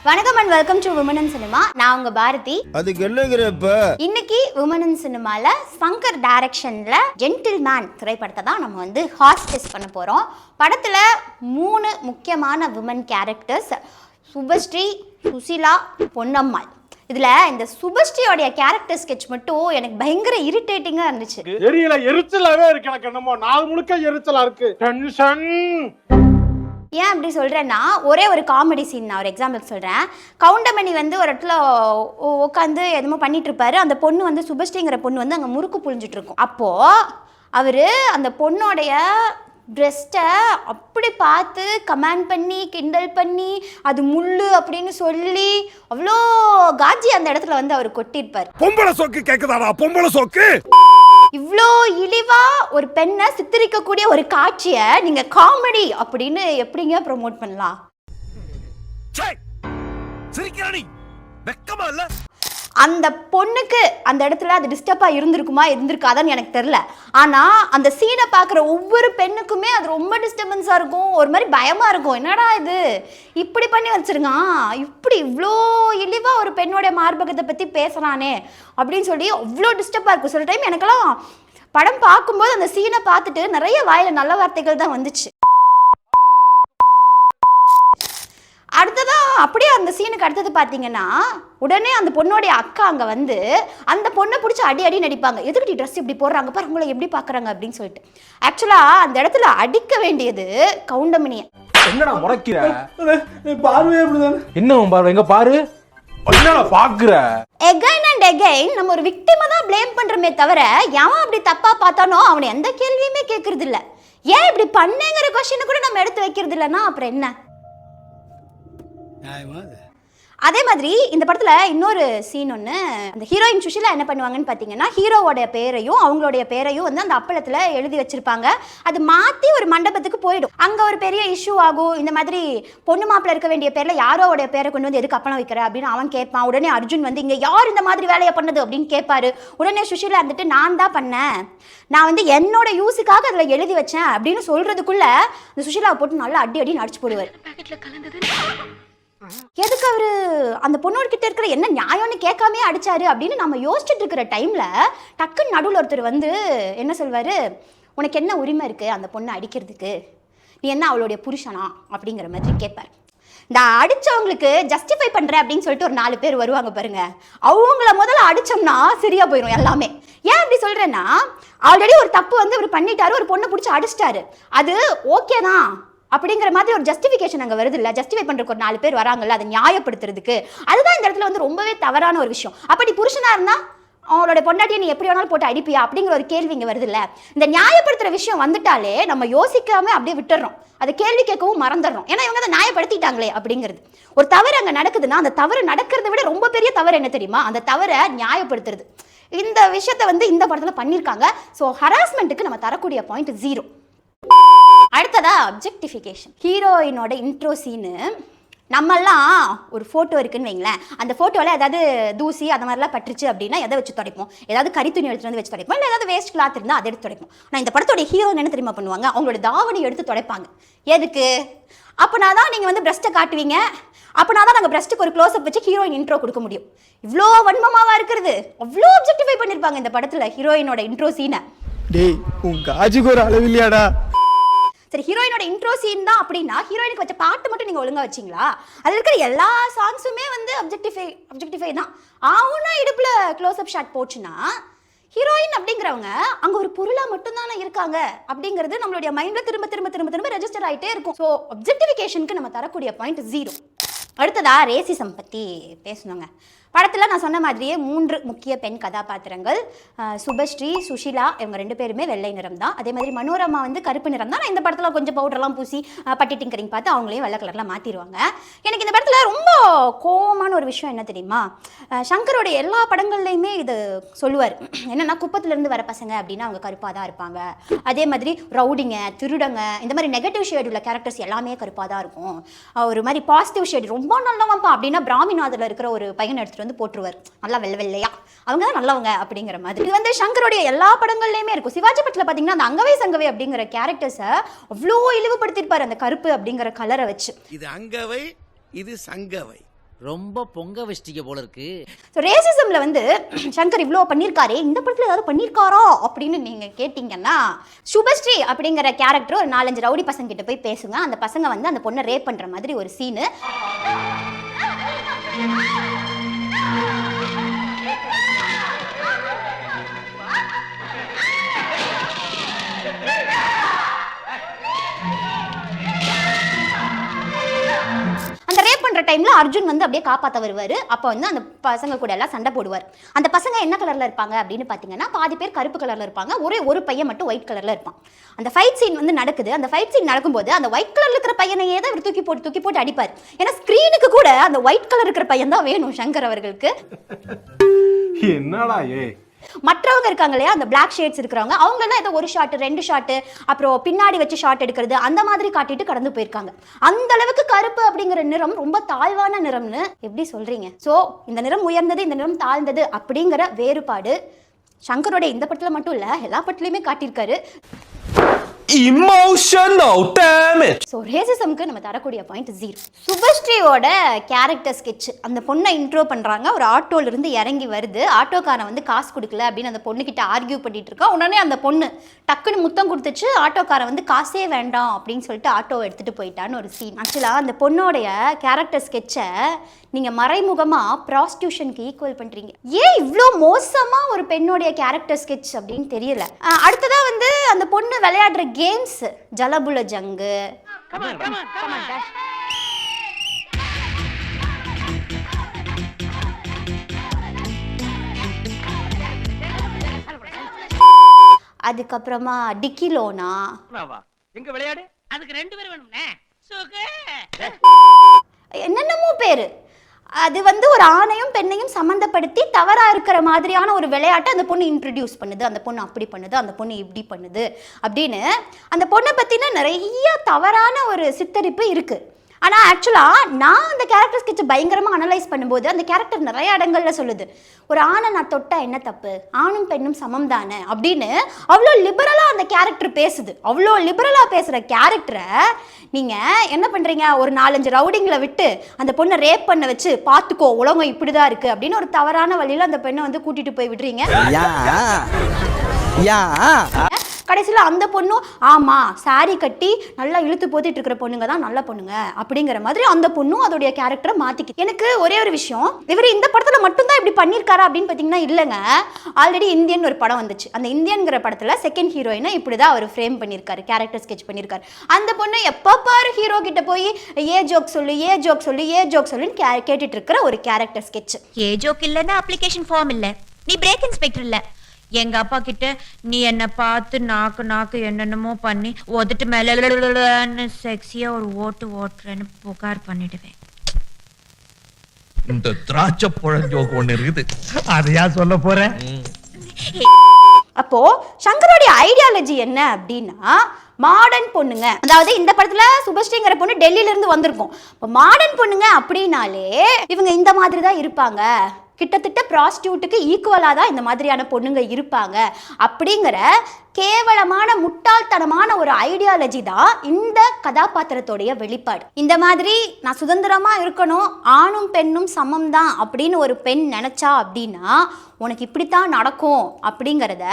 வணக்கம் and welcome to women in cinema. நான் உங்க பாரதி. அதுக்கு என்னங்கிறப்ப இன்னைக்கு விமன் இன் சினிமால சங்கர் டைரக்ஷன்ல ஜென்டில்மேன் திரைப்படத்தை தான் நம்ம வந்து ஹார்ஸ் டெஸ்ட் பண்ண போறோம். படத்துல 3 முக்கியமான விமன் கேரக்டர்ஸ், சுபஸ்ரீ, சுசிலா, பொன்னம்மாள். இதுல இந்த சுபஸ்ரீயோட கேரக்டர் ஸ்கெட்ச் மட்டும் எனக்கு பயங்கர இரிட்டேட்டிங்கா இருந்துச்சு. எரிச்சலாவே இருக்கு. எனக்கு என்னமோ நாள் முழுக்க எரிச்சலா இருக்கு. டென்ஷன். ஏன் அப்படி சொல்கிறேன்னா, ஒரே ஒரு காமெடி சீன் நான் ஒரு எக்ஸாம்பிள் சொல்கிறேன். கவுண்டமணி வந்து ஒரு இடத்துல உட்காந்து எதுமோ பண்ணிட்டு இருப்பாரு. அந்த பொண்ணு வந்து சுபஸ்ரீங்கிற பொண்ணு வந்து அங்கே முறுக்கு புழிஞ்சிட்டு இருக்கும். அப்போது அவர் அந்த பொண்ணோடைய ட்ரெஸ்ட்டை அப்படி பார்த்து கமெண்ட் பண்ணி கிண்டல் பண்ணி அது முள்ளு அப்படின்னு சொல்லி அவ்வளோ காஜி அந்த இடத்துல வந்து அவர் கொட்டியிருப்பார். பொம்பளை சோக்கு கேக்குதாடா, பொம்பளை சோக்கு. இவ்வளோ இழிவா ஒரு பெண்ணை சித்தரிக்கக்கூடிய ஒரு காட்சியை நீங்க காமெடி அப்படின்னு எப்படிங்க ப்ரோமோட் பண்ணலாம்? அந்த பொண்ணுக்கு அந்த இடத்துல அது டிஸ்டர்பா இருந்திருக்காதான்னு எனக்கு தெரியல. ஆனா அந்த சீனை பார்க்குற ஒவ்வொரு பெண்ணுக்குமே அது ரொம்ப டிஸ்டர்பன்ஸா இருக்கும், ஒரு மாதிரி பயமா இருக்கும். என்னடா இது இப்படி பண்ணி வச்சிருக்கான், இப்படி இவ்வளோ இழிவா ஒரு பெண்ணோட மார்பகத்தை பத்தி பேசுறானே அப்படின்னு சொல்லி அவ்வளோ டிஸ்டர்பா இருக்கும். சில டைம் எனக்கெல்லாம் படம் பார்க்கும்போது அந்த சீனை பார்த்துட்டு நிறைய வாயில நல்ல வார்த்தைகள் தான் வந்துச்சு. அடுத்ததா அப்படியே அந்த சீனுக்கு அடுத்தது பார்த்தீங்கன்னா, உடனே அந்த பொண்ணோடைய அக்கா அங்கே வந்து அந்த பொண்ணை பிடிச்சி அடி நடிப்பாங்க. எதுக்கிட்ட ட்ரெஸ் இப்படி போடுறாங்க பாரு, அவங்கள எப்படி பார்க்குறாங்க அப்படின்னு சொல்லிட்டு. ஆக்சுவலாக அந்த இடத்துல அடிக்க வேண்டியது கவுண்டமணியை. என்னடா முறைக்கிற? பார்வையே அப்படிதானே. என்ன பார்வை? எங்க பாரு, என்னடா பாக்குற? எகைன் அண்ட் எகைன் நம்ம ஒரு விக்டிமை தான் ப்ளேம் பண்றோமே தவிர, எவன் அப்படி தப்பா பார்த்தானோ அவனை எந்த கேள்வியுமே கேட்கறது இல்லை. ஏன் இப்படி பண்ணேங்கிற கொஸ்டினை கூட நம்ம எடுத்து வைக்கிறது இல்லைன்னா அப்புறம் என்ன? அதே மாதிரி இந்த படத்துல இன்னொரு சீன் ஒன்று, அந்த ஹீரோயின் சுஷிலா என்ன பண்ணுவாங்கன்னு பார்த்தீங்கன்னா, ஹீரோவோடைய பேரையும் அவங்களுடைய பேரையும் வந்து அந்த அப்பளத்தில் எழுதி வச்சிருப்பாங்க. அது மாற்றி ஒரு மண்டபத்துக்கு போயிடும். அங்கே ஒரு பெரிய இஷ்யூ ஆகும். இந்த மாதிரி பொண்ணு மாப்பிள்ள இருக்க வேண்டிய பேரில் யாரோடைய பேரை கொண்டு வந்து எதுக்கு அப்பளம் வைக்கிற அப்படின்னு அவன் கேட்பான். உடனே அர்ஜுன் வந்து இங்கே யார் இந்த மாதிரி வேலையை பண்ணது அப்படின்னு கேட்பாரு. உடனே சுஷிலா இருந்துட்டு நான் தான் பண்ணேன், நான் வந்து என்னோட யூஸுக்காக அதில் எழுதி வச்சேன் அப்படின்னு சொல்றதுக்குள்ள இந்த சுஷிலாவை போட்டு நல்லா அடி அடிச்சு போடுவார். எதுக்கு அவரு அந்த பொண்ணோட கிட்ட இருக்கிற என்ன நியாயம்னு கேட்காமே அடிச்சாரு அப்படின்னு நம்ம யோசிச்சுட்டு இருக்கிற டைம்ல டக்குன்னு நடுவில் ஒருத்தர் வந்து என்ன சொல்வாரு, உனக்கு என்ன உரிமை இருக்கு அந்த பொண்ணை அடிக்கிறதுக்கு, நீ என்ன அவளுடைய புருஷனா அப்படிங்கிற மாதிரி கேட்பாரு. இந்த அடிச்சவங்களுக்கு ஜஸ்டிஃபை பண்ற அப்படின்னு சொல்லிட்டு ஒரு 4 பேர் வருவாங்க பாருங்க. அவங்கள முதல்ல அடிச்சோம்னா சரியா போயிடும் எல்லாமே. ஏன் அப்படி சொல்றேன்னா, ஆல்ரெடி ஒரு தப்பு வந்து இவர் பண்ணிட்டாரு, ஒரு பொண்ணை பிடிச்சி அடிச்சிட்டாரு, அது ஓகே தான் அப்படிங்கிற மாதிரி ஒரு ஜஸ்டிஃபிகேஷன் அங்கே வருது இல்லை. ஜஸ்டிஃபை பண்ணுறதுக்கு ஒரு 4 பேர் வராங்கல்ல, அதை நியாயப்படுத்துறதுக்கு. அதுதான் இந்த இடத்துல வந்து ரொம்பவே தவறான ஒரு விஷயம். அப்படி புருஷனாக இருந்தால் அவங்களோட பொண்டாட்டியை நீ எப்படி வேணாலும் போட்டு அடிப்பியா அப்படிங்கிற ஒரு கேள்வி இங்கே வருது இல்லை. இந்த நியாயப்படுத்துகிற விஷயம் வந்துட்டாலே நம்ம யோசிக்காம அப்படியே விட்டுறோம், அதை கேள்வி கேட்கவும் மறந்துடுறோம். ஏன்னா இவங்க அதை நியாயப்படுத்திட்டாங்களே அப்படிங்கிறது. ஒரு தவறு அங்கே நடக்குதுன்னா அந்த தவறு நடக்கிறத விட ரொம்ப பெரிய தவறு என்ன தெரியுமா, அந்த தவறை நியாயப்படுத்துறது. இந்த விஷயத்தை வந்து இந்த படத்தில் பண்ணியிருக்காங்க. ஸோ ஹராஸ்மெண்ட்டுக்கு நம்ம தரக்கூடிய பாயிண்ட் 0. அடுத்ததா அப்ஜெக்டிஃபிகேஷன். ஹீரோயினோட இன்ட்ரோ சீனு, நம்மெல்லாம் ஒரு ஃபோட்டோ இருக்குன்னு வைங்களேன், அந்த ஃபோட்டோவில் ஏதாவது தூசி அந்த மாதிரிலாம் பட்டுருச்சு அப்படின்னா எதை வச்சு துடைப்போம்? ஏதாவது கரித்துணி எடுத்துட்டு வந்து வச்சு துடைப்போம், இல்லை ஏதாவது வேஸ்ட் கிளாத் இருந்தால் அதை எடுத்து துடைப்போம். ஆனால் இந்த படத்தோட ஹீரோயின் என்ன தெரியுமா பண்ணுவாங்க, அவங்களோட தாவணி எடுத்து துடைப்பாங்க. எதுக்கு? அப்போனா தான் நீங்கள் வந்து பிரஸ்ட்டை காட்டுவீங்க, அப்போனா தான் நாங்கள் பிரஸ்ட்டுக்கு ஒரு க்ளோஸ்அப் வச்சு ஹீரோயின் இன்ட்ரோ கொடுக்க முடியும். இவ்வளோ வன்மமாவா இருக்கிறது, அவ்வளோ அப்ஜெக்டிஃபை பண்ணியிருப்பாங்க இந்த படத்தில் ஹீரோயினோட இன்ட்ரோ சீனை. டேய் உன் காஜுக்கு ஒரு அளவு இல்லையாடா? சரி, ஹீரோயினோட இன்ட்ரோ சீன் தான் அப்படின்னா ஹீரோயினுக்கு வச்ச பாட்டு மட்டும் நீங்கள் ஒழுங்காக வச்சிங்களா? அதில் இருக்கிற எல்லா சாங்ஸுமே வந்து அப்ஜெக்டிஃபை தான். ஆவுன்னா இடுப்பில் க்ளோஸ்அப் ஷாட் போச்சுன்னா ஹீரோயின் அப்படிங்கிறவங்க அங்கே ஒரு பொருளாக மட்டும்தானே இருக்காங்க அப்படிங்கிறது நம்மளுடைய மைண்டில் திரும்ப ரெஜிஸ்டர் ஆகிட்டே இருக்கும். ஸோ அப்ஜெக்டிஃபிகேஷனுக்கு நம்ம தரக்கூடிய பாயிண்ட் 0. அடுத்ததா ரேசிசம் பற்றி பேசணுங்க. படத்தில் நான் சொன்ன மாதிரியே 3 முக்கிய பெண் கதாபாத்திரங்கள், சுபஸ்ரீ, சுஷிலா, இவங்க 2 பேருமே வெள்ளை நிறம் தான். அதே மாதிரி மனோரமா வந்து கருப்பு நிறம் தான். நான் இந்த படத்தில் கொஞ்சம் பவுடர்லாம் பூசி பட்டி டிங்கரிங் பார்த்து அவங்களையும் வெள்ளை கலரில் மாற்றிடுவாங்க. எனக்கு இந்த படத்தில் ரொம்ப கோவமான ஒரு விஷயம் என்ன தெரியுமா, சங்கரோடைய எல்லா படங்கள்லையுமே இது சொல்லுவார். என்னென்னா, குப்பத்துலேருந்து வர பசங்க அப்படின்னா அவங்க கருப்பாக தான் இருப்பாங்க. அதே மாதிரி ரவுடிங்க, திருடங்க, இந்த மாதிரி நெகட்டிவ் ஷேட் உள்ள கேரக்டர்ஸ் எல்லாமே கருப்பாக தான் இருக்கும். ஒரு மாதிரி பாசிட்டிவ் ஷேட் ரொம்ப நல்லவன்ப்பா அப்படின்னா பிராமிநாதில் இருக்கிற ஒரு பையனை எடுத்துகிட்டு வந்து போட்டுருவார், நல்லா வெள்ளையா, அவங்க தான் நல்லவங்க அப்படிங்கிற மாதிரி. இது வந்து சங்கருடைய எல்லா படங்கள்லையுமே இருக்கும். சிவாஜி படத்தில் பார்த்தீங்கன்னா அந்த அங்கவை சங்கவை அப்படிங்கிற கேரக்டர்ஸை அவ்வளோ இழிவுபடுத்திருப்பார் அந்த கருப்பு அப்படிங்கிற கலரை வச்சு. இது அங்கவை, இது சங்கவை, ரொம்ப பொங்க வச்சிட்டீங்க போல இருக்கு. ஸோ ரேசிசம்ல வந்து சங்கர் இவ்வளோ பண்ணியிருக்காரு, இந்த படத்தில் ஏதாவது பண்ணியிருக்காரோ அப்படின்னு நீங்கள் கேட்டிங்கன்னா, சுபஸ்ரீ அப்படிங்கிற கேரக்டர் ஒரு 4-5 ரவுடி பசங்க கிட்ட போய் பேசுங்க. அந்த பசங்க வந்து அந்த பொண்ணை ரேப் பண்ணுற மாதிரி ஒரு சீனு. அந்த ரேப் பண்ற டைம்ல அர்ஜுன் வந்து அப்படியே காப்பாற்ற வருவார். அப்போ வந்து அந்த பசங்க கூட எல்லாம் சண்டை போடுவார். அந்த பசங்க என்ன கலர்ல இருப்பாங்க அப்படின்னு பார்த்தீங்கன்னா, பாதி பேர் கருப்பு கலர்ல இருப்பாங்க, ஒரு பையன் மட்டும் ஒயிட் கலர்ல இருப்பான். அந்த ஃபைட் சீன் வந்து நடக்குது. அந்த ஃபைட் சீன் நடக்கும்போது அந்த ஒயிட் கலர்ல இருக்கிற பையனையே தான் இவர் தூக்கி போட்டு அடிப்பார். ஏன்னா ஸ்கிரீனுக்கு கூட அந்த ஒயிட் கலர் இருக்கிற பையன் தான் வேணும் சங்கர் அவர்களுக்கு. என்னடா மற்றவங்க இருக்காங்க இல்லையா, அந்த பிளாக் ஷேட்ஸ் இருக்கிறவங்க, அவங்க எல்லாம் ஏதோ 1 ஷாட் 2 ஷாட் அப்புறம் பின்னாடி வச்சு ஷாட் எடுக்கிறது அந்த மாதிரி காட்டிட்டு கடந்து போயிருக்காங்க. அந்த அளவுக்கு கருப்பு அப்படிங்கிற நிறம் ரொம்ப தாழ்வான நிறம்னு எப்படி சொல்றீங்க? ஸோ இந்த நிறம் உயர்ந்தது, இந்த நிறம் தாழ்ந்தது அப்படிங்கிற வேறுபாடு சங்கரோட இந்த படத்துல மட்டும் இல்ல, எல்லா படத்துலயுமே காட்டியிருக்காரு. Emotional damage. ஸோ ரேசிசம்க்கு நம்ம தரக்கூடிய பாயிண்ட் 0. சுபஸ்ரீயோட கேரக்டர் ஸ்கெட்ச், அந்த பொண்ணை இன்ட்ரோ பண்ணுறாங்க. ஒரு ஆட்டோல இருந்து இறங்கி வருது. ஆட்டோக்காரன் வந்து காசு கொடுக்கல அப்படின்னு அந்த பொண்ணுக்கிட்ட ஆர்கியூ பண்ணிட்டு இருக்கா. உடனே அந்த பொண்ணு டக்குன்னு முத்தம் கொடுத்துச்சு. ஆட்டோக்காரன் வந்து காசே வேண்டாம் அப்படின்னு சொல்லிட்டு ஆட்டோவை எடுத்துகிட்டு போயிட்டான்னு ஒரு சீன். ஆக்சுவலாக அந்த பொண்ணோடைய கேரக்டர் ஸ்கெட்சை நீங்கள் மறைமுகமாக ப்ராஸ்டியூஷனுக்கு ஈக்குவல் பண்ணுறீங்க. ஏன் இவ்வளோ மோசமாக ஒரு பெண்ணோடைய கேரக்டர் ஸ்கெட்ச் அப்படின்னு தெரியல. அடுத்ததாக வந்து அந்த பொண்ணு விளையாடுற கேம்ஸ், ஜலபுல ஜங்கு, அதுக்கப்புறமா டிக்கிலோனா, எங்க விளையாடு அதுக்கு 2 பேர் வேணும்னே என்னென்னமோ பேரு. அது வந்து ஒரு ஆணையும் பெண்ணையும் சம்மந்தப்படுத்தி தவறா இருக்கிற மாதிரியான ஒரு விளையாட்டை அந்த பொண்ணு இன்ட்ரடியூஸ் பண்ணுது. அந்த பொண்ணு அப்படி பண்ணுது, அந்த பொண்ணு இப்படி பண்ணுது அப்படின்னு அந்த பொண்ணை பத்தின நிறைய தவறான ஒரு சித்தரிப்பு இருக்கு. ஆனால் ஆக்சுவலாக நான் அந்த கேரக்டர் ஸ்கெட்சை பயங்கரமாக அனலைஸ் பண்ணும்போது அந்த கேரக்டர் நிறைய இடங்கள்ல சொல்லுது, ஒரு ஆணை நான் தொட்டா என்ன தப்பு, ஆணும் பெண்ணும் சமம் தானே அப்படின்னு அவ்வளோ லிபரலாக அந்த கேரக்டர் பேசுது. அவ்வளோ லிபரலாக பேசுகிற கேரக்டரை நீங்கள் என்ன பண்ணுறீங்க, ஒரு 4-5 ரவுடிங்களை விட்டு அந்த பொண்ணை ரேப் பண்ண வச்சு பார்த்துக்கோ உலகம் இப்படி தான் இருக்குது அப்படின்னு ஒரு தவறான வழியில் அந்த பெண்ணை வந்து கூட்டிகிட்டு போய் விடுறீங்க. கடைசியில் அந்த பொண்ணும் ஆமாம் சாரி கட்டி நல்லா இழுத்து போத்திட்டு இருக்கிற பொண்ணுங்க தான் நல்ல பொண்ணுங்க அப்படிங்கிற மாதிரி அந்த பொண்ணும் அதோடைய கேரக்டரை மாற்றிக்கு. எனக்கு ஒரே ஒரு விஷயம், இவர் இந்த படத்தில் மட்டும்தான் இப்படி பண்ணியிருக்காரா அப்படின்னு பார்த்தீங்கன்னா இல்லைங்க. ஆல்ரெடி இந்தியன் ஒரு படம் வந்துச்சு. அந்த இந்தியன்கிற படத்தில் செகண்ட் ஹீரோயினை இப்படி தான் அவர் ஃப்ரேம் பண்ணியிருக்காரு, கேரக்டர் ஸ்கெட்ச் பண்ணியிருக்காரு. அந்த பொண்ணு எப்போ பாரு ஹீரோ கிட்ட போய் ஏ ஜோக் சொல்லுன்னு கேட்டுட்டு இருக்கிற ஒரு கேரக்டர் ஸ்கெட்ச். ஏ ஜோக் இல்லைன்னா அப்ளிகேஷன் ஃபார்ம் இல்லை, நீ பிரேக் இன்ஸ்பெக்டர் இல்லை. எங்க அப்பா கிட்ட நீ என்ன பார்த்து நாக்கு என்னென்னமோ பண்ணி ஒதுட்டு மேல செக்ஸியா ஒரு ஓட்டுறேன்னு புகார் பண்ணிடுவேன். இந்த திராட்சை பழஞ்சோக்கு ஒண்ணு இருக்குது, அதையா சொல்ல போறேன். அப்போ சங்கரோடைய ஐடியாலஜி என்ன அப்படின்னா, மாடர்ன் பொண்ணுங்க, அதாவது இந்த படத்துல சுபஸ்ரீங்கிற பொண்ணு டெல்லியில இருந்து வந்திருக்கும். இப்போ மாடர்ன் பொண்ணுங்க அப்படின்னாலே இவங்க இந்த மாதிரி தான் இருப்பாங்க, கிட்டத்தட்ட ப்ராஸ்டியூட்டுக்கு ஈக்குவலாக தான் இந்த மாதிரியான பொண்ணுங்க இருப்பாங்க அப்படிங்கிற கேவலமான முட்டாள்தனமான ஒரு ஐடியாலஜி தான் இந்த கதாபாத்திரத்தோடைய வெளிப்பாடு. இந்த மாதிரி நான் சுதந்திரமா இருக்கணும், ஆணும் பெண்ணும் சமம் தான் அப்படின்னு ஒரு பெண் நினைச்சா அப்படின்னா உனக்கு இப்படித்தான் நடக்கும் அப்படிங்கிறத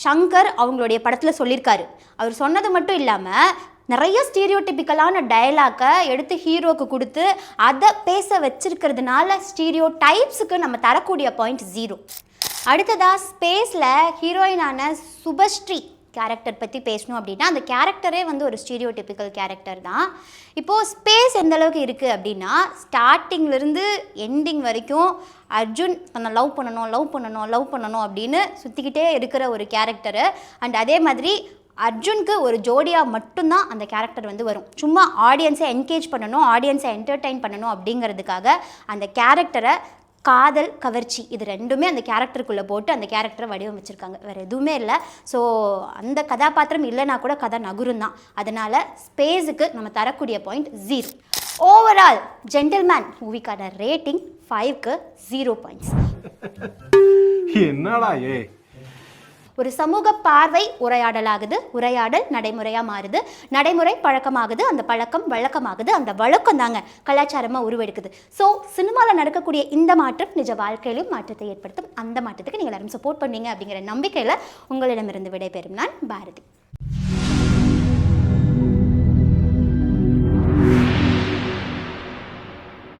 சங்கர் அவங்களுடைய படத்தில் சொல்லியிருக்காரு. அவர் சொன்னது மட்டும் இல்லாமல் நிறைய ஸ்டீரியோடிபிக்கலான டயலாக்கை எடுத்து ஹீரோக்கு கொடுத்து அதை பேச வச்சிருக்கிறதுனால ஸ்டீரியோ டைப்ஸுக்கு நம்ம தரக்கூடிய பாயிண்ட் 0. அடுத்ததாக ஸ்பேஸில் ஹீரோயினான சுபஸ்ரீ கேரக்டர் பற்றி பேசணும் அப்படின்னா அந்த கேரக்டரே வந்து ஒரு ஸ்டீரியோடிபிக்கல் கேரக்டர் தான். இப்போது ஸ்பேஸ் எந்த அளவுக்கு இருக்குது அப்படின்னா, ஸ்டார்டிங்லேருந்து எண்டிங் வரைக்கும் அர்ஜுன் தன்னை லவ் பண்ணணும் அப்படின்னு சுற்றிக்கிட்டே இருக்கிற ஒரு கேரக்டரு. அண்ட் அதே மாதிரி அர்ஜுனுக்கு ஒரு ஜோடியாக மட்டும்தான் அந்த கேரக்டர் வந்து வரும். சும்மா ஆடியன்ஸை என்கேஜ் பண்ணணும், ஆடியன்ஸை என்டர்டெயின் பண்ணணும் அப்படிங்கிறதுக்காக அந்த கேரக்டரை காதல், கவர்ச்சி இது ரெண்டுமே அந்த கேரக்டருக்குள்ளே போட்டு அந்த கேரக்டரை வடிவமைச்சிருக்காங்க. வேறு எதுவுமே இல்லை. ஸோ அந்த கதாபாத்திரம் இல்லைனா கூட கதை நகுரும் தான். அதனால் ஸ்பேஸுக்கு நம்ம தரக்கூடிய பாயிண்ட் 0. ஓவரால் ஜென்டில்மேன் மூவிக்கான ரேட்டிங் 5க்கு 0 பாயிண்ட்ஸ். என்னடா ஒரு சமூக பார்வை உரையாடலாகுது, உரையாடல் நடைமுறையாக மாறுது, நடைமுறை பழக்கமாகுது, அந்த பழக்கம் வழக்கமாகுது, அந்த வழக்கம் தாங்க கலாச்சாரமாக உருவெடுக்குது. ஸோ சினிமாவில் நடக்கக்கூடிய இந்த மாற்றம் நிஜ வாழ்க்கையிலும் மாற்றத்தை ஏற்படுத்தும். அந்த மாற்றத்துக்கு நீங்கள் எல்லாரும் சப்போர்ட் பண்ணுவீங்க அப்படிங்கிற நம்பிக்கையில் உங்களிடமிருந்து விடைபெறும் நான் பாரதி.